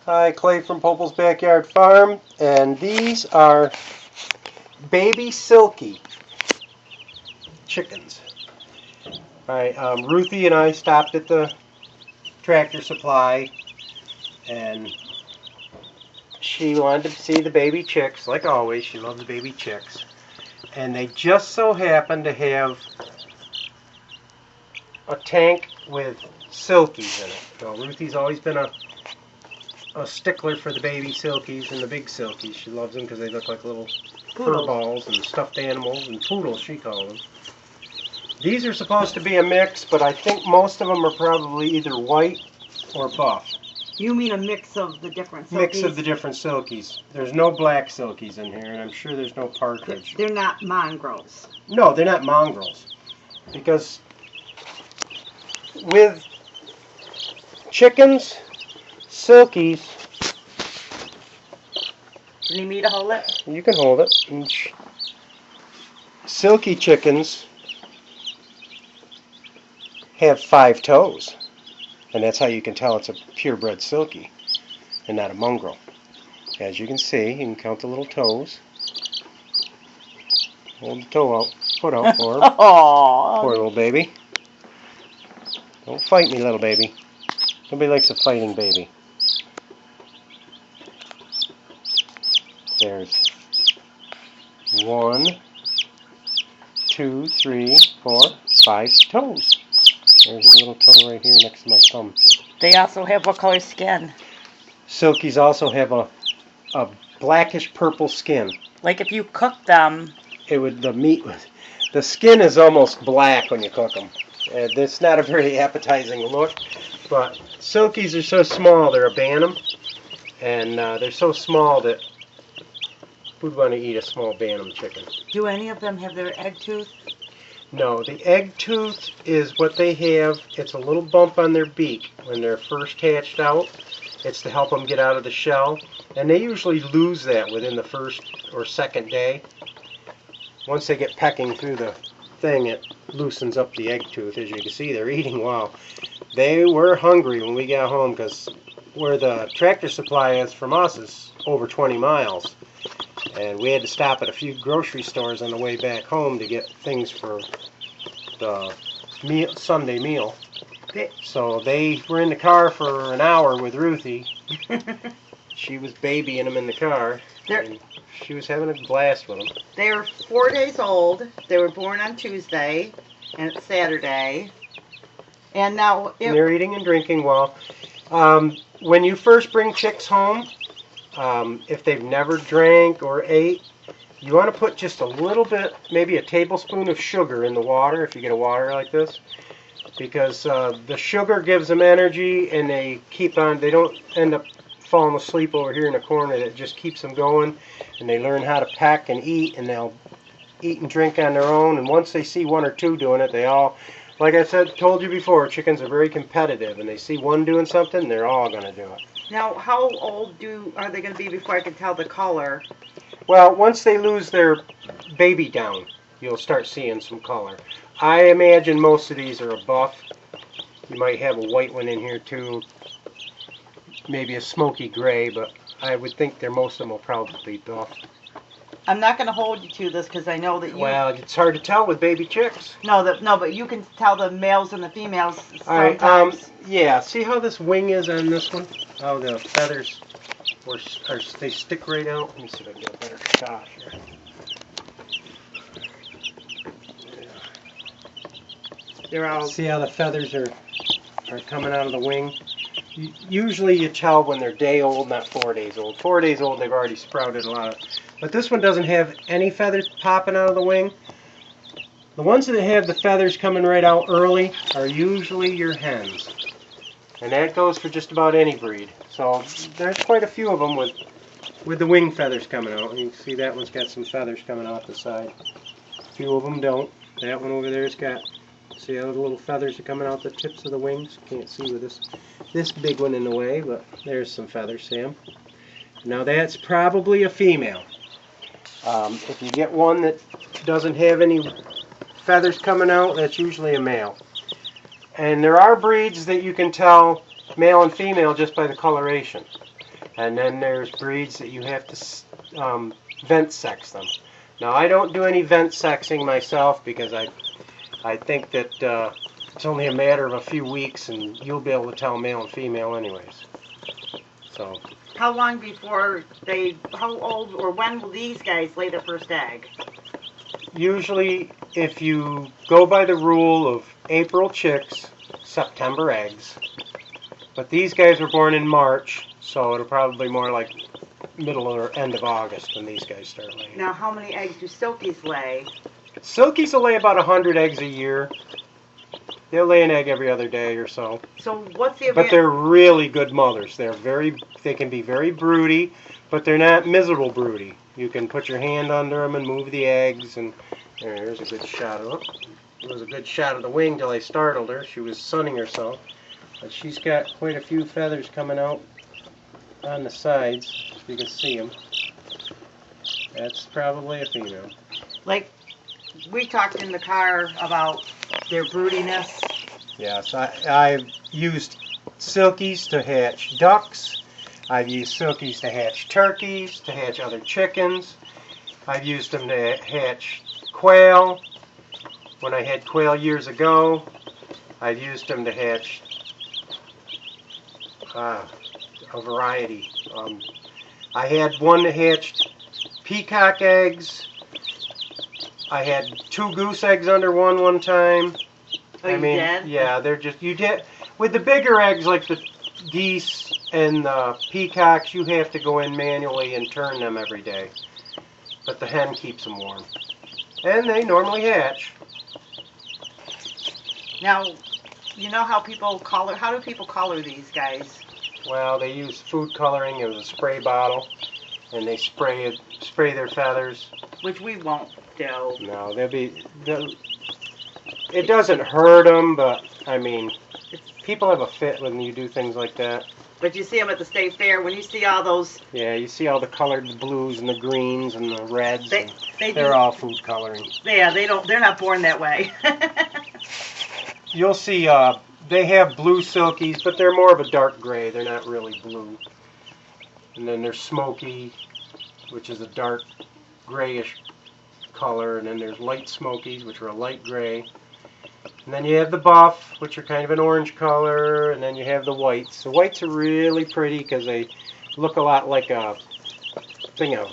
Hi, Clay from Popel's Backyard Farm, and these are baby Silkie chickens. Alright, Ruthie and I stopped at the Tractor Supply, and she wanted to see the baby chicks. Like always, she loves the baby chicks. And they just so happen to have a tank with Silkies in it. Now, Ruthie's always been a stickler for the baby Silkies and the big Silkies. She loves them because they look like little fur balls and stuffed animals, and poodles she calls them. These are supposed to be a mix, but I think most of them are probably either white or buff. You mean a mix of the different Silkies? Mix of the different Silkies. There's no black Silkies in here, and I'm sure there's no partridge. They're not Mongrels. No, they're not Mongrels. Because with chickens, Silkies, Do you need me to hold it? you can hold it. Silkie chickens have 5 toes, and that's how you can tell it's a purebred Silkie and not a mongrel. As you can see, you can count the little toes. Hold the toe out, foot out for her. Aww. Poor little baby. Don't fight me, little baby. Nobody likes a fighting baby. There's 1, 2, 3, 4, 5 toes. There's a little toe right here next to my thumb. They also have what color skin? Silkies also have a blackish purple skin. Like if you cook them. The skin is almost black when you cook them. It's not a very appetizing look, but Silkies are so small. They're a bantam, and they're so small that we'd want to eat a small bantam chicken. Do any of them have their egg tooth? No, the egg tooth is what they have. It's a little bump on their beak when they're first hatched out. It's to help them get out of the shell, and they usually lose that within the first or second day. Once they get pecking through the thing, it loosens up the egg tooth. As you can see, they're eating well. They were hungry when we got home because where the Tractor Supply is from us is over 20 miles. And we had to stop at a few grocery stores on the way back home to get things for the Sunday meal. So they were in the car for an hour with Ruthie. She was babying them in the car. And she was having a blast with them. They were 4 days old. They were born on Tuesday, and it's Saturday. And now they're eating and drinking well. When you first bring chicks home, if they've never drank or ate, you want to put just a little bit, maybe a tablespoon of sugar in the water if you get a water like this, because the sugar gives them energy, and they don't end up falling asleep over here in the corner. That just keeps them going, and they learn how to peck and eat, and they'll eat and drink on their own. And once they see 1 or 2 doing it, they all, like I told you before, chickens are very competitive, and they see one doing something, they're all going to do it. Now, how old are they going to be before I can tell the color? Well, once they lose their baby down, you'll start seeing some color. I imagine most of these are a buff. You might have a white one in here too, maybe a smoky gray, but I would think most of them will probably be buff. I'm not going to hold you to this because I know that you... Well, it's hard to tell with baby chicks. No, but you can tell the males and the females sometimes. All right, yeah, see how this wing is on this one? How the feathers, they stick right out? Let me see if I can get a better shot here. They're all... See how the feathers are coming out of the wing? Usually you tell when they're day old, not 4 days old. 4 days old, they've already sprouted a lot. But this one doesn't have any feathers popping out of the wing. The ones that have the feathers coming right out early are usually your hens. And that goes for just about any breed. So there's quite a few of them with the wing feathers coming out. You can see that one's got some feathers coming out the side. A few of them don't. That one over there's got, see how the little feathers are coming out the tips of the wings? Can't see with this big one in the way, but there's some feathers, Sam. Now that's probably a female. If you get one that doesn't have any feathers coming out, that's usually a male. And there are breeds that you can tell male and female just by the coloration. And then there's breeds that you have to vent sex them. Now I don't do any vent sexing myself because I think that it's only a matter of a few weeks and you'll be able to tell male and female anyways. So. How long before how old or when will these guys lay their first egg? Usually if you go by the rule of April chicks, September eggs. But these guys were born in March, so it'll probably be more like middle or end of August when these guys start laying. Now, how many eggs do Silkies lay? Silkies will lay about 100 eggs a year. They'll lay an egg every other day or so. So what's the But they're really good mothers. They can be very broody, but they're not miserable broody. You can put your hand under them and move the eggs, and there's a good shot of them. It was a good shot of the wing till I startled her. She was sunning herself. But she's got quite a few feathers coming out on the sides, if you can see them. That's probably a female. Like, we talked in the car about their broodiness. Yes, I've used Silkies to hatch ducks. I've used Silkies to hatch turkeys, to hatch other chickens. I've used them to hatch quail. When I had quail years ago, I've used them to hatch a variety. I had one that hatched peacock eggs. I had 2 goose eggs under one time. Oh, you did? Yeah, they're just, you get, with the bigger eggs like the geese and the peacocks, you have to go in manually and turn them every day. But the hen keeps them warm. And they normally hatch. Now, you know how people color, how do people color these guys? Well, they use food coloring. It was a spray bottle, and they spray their feathers. Which we won't do. No, it doesn't hurt them, but I mean, people have a fit when you do things like that. But you see them at the state fair, when you see all those... Yeah, you see all the colored blues and the greens and the reds. They're all food coloring. Yeah, they're not born that way. You'll see they have blue Silkies, but they're more of a dark gray. They're not really blue. And then there's Smoky, which is a dark grayish color. And then there's light Smokies, which are a light gray. And then you have the buff, which are kind of an orange color. And then you have the whites. The whites are really pretty because they look a lot like a thing of,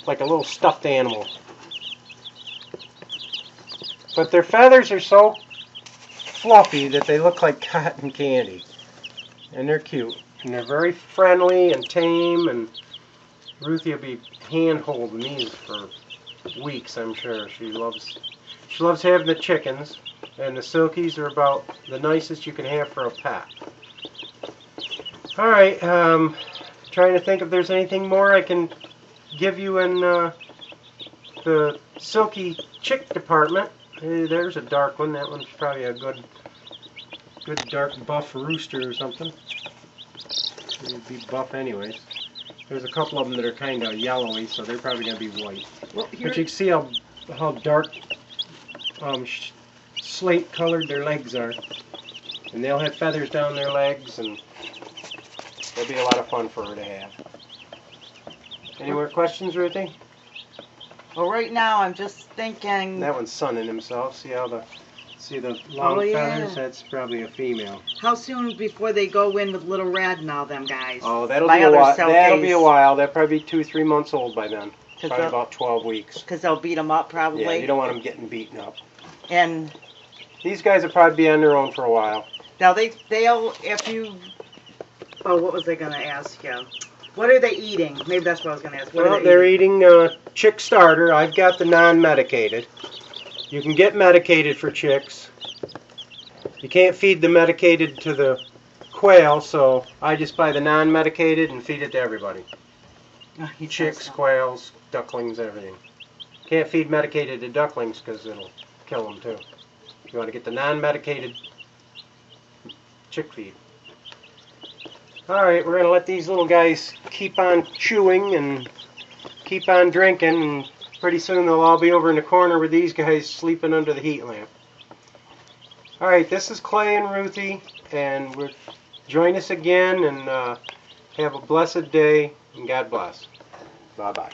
like a little stuffed animal. But their feathers are so fluffy that they look like cotton candy. And they're cute. And they're very friendly and tame. And Ruthie will be hand-holding these for weeks, I'm sure. She loves having the chickens. And the Silkies are about the nicest you can have for a pet. Alright, trying to think if there's anything more I can give you in the Silky chick department. Hey, there's a dark one. That one's probably a good dark buff rooster or something. It'd be buff anyways. There's a couple of them that are kind of yellowy, so they're probably going to be white. Well, but you can see how dark slate colored their legs are. And they'll have feathers down their legs, and it'll be a lot of fun for her to have. Any more questions, Ruthie? Well, right now I'm just thinking... That one's sunning himself. See the long feathers? That's probably a female. How soon before they go in with little Red and all them guys? Oh, that'll be a while. That'll be a while. They'll probably be 2-3 months old by then. Probably about 12 weeks. Because they'll beat them up, probably. Yeah, you don't want them getting beaten up. And these guys will probably be on their own for a while. Now they'll if you... Oh, what was I going to ask you? What are they eating? Maybe that's what I was going to ask. Well, they're eating chick starter. I've got the non-medicated. You can get medicated for chicks. You can't feed the medicated to the quail, so I just buy the non-medicated and feed it to everybody. Chicks, quails, ducklings, everything. Can't feed medicated to ducklings because it'll kill them too. You want to get the non-medicated chick feed. Alright, we're going to let these little guys keep on chewing and keep on drinking, and pretty soon they'll all be over in the corner with these guys sleeping under the heat lamp. Alright, this is Clay and Ruthie, and join us again, and Have a blessed day, and God bless. Bye-bye.